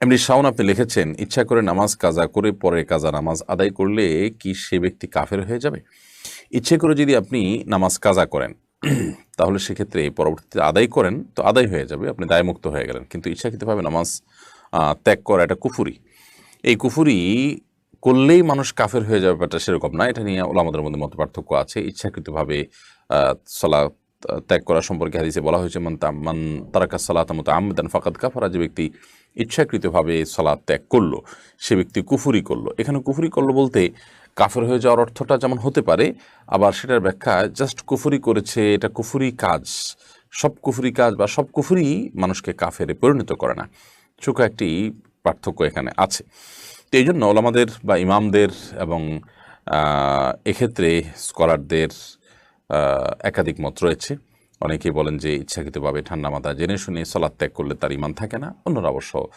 এমনি শাওন আপনি লিখেছেন, ইচ্ছা করে নামাজ কাজা করে পরে কাজা নামাজ আদায় করলে কি সে ব্যক্তি কাফের হয়ে যাবে? ইচ্ছে করে যদি আপনি নামাজ কাজা করেন তাহলে সেক্ষেত্রে পরবর্তীতে আদায় করেন তো আদায় হয়ে যাবে, আপনি দায়মুক্ত হয়ে গেলেন। কিন্তু ইচ্ছাকৃতভাবে নামাজ ত্যাগ করা এটা কুফুরি। এই কুফুরি করলেই মানুষ কাফের হয়ে যাবে ব্যাপারটা সেরকম না। এটা নিয়ে ওলামাদের মধ্যে মতপার্থক্য আছে। ইচ্ছাকৃতভাবে সালাত ত্যাগ করা সম্পর্কে হাদিসে বলা হয়েছে, মান তারাকা সালাতা মুতাআম্মিদান ফাকাদ কাফারা, যে ব্যক্তি ইচ্ছাকৃতভাবে সালাত ত্যাগ করলো সে ব্যক্তি কুফুরি করলো। এখানে কুফুরি করলো বলতে কাফের হয়ে যাওয়ার অর্থটা যেমন হতে পারে, আবার সেটার ব্যাখ্যা জাস্ট কুফুরি করেছে, এটা কুফুরি কাজ। সব কুফুরি কাজ বা সব কুফুরি মানুষকে কাফেরে পরিণত করে না। ছোট একটি পার্থক্য এখানে আছে। তো এই জন্য ওলামাদের বা ইমামদের এবং এক্ষেত্রে স্কলারদের একাধিক মত রয়েছে। অনেকেই বলেন যে ইচ্ছাকৃতভাবে ঠান্ডা মাথা জেনে শুনে সালাত ত্যাগ করলে তার ইমান থাকে না। অন্যরা অবশ্য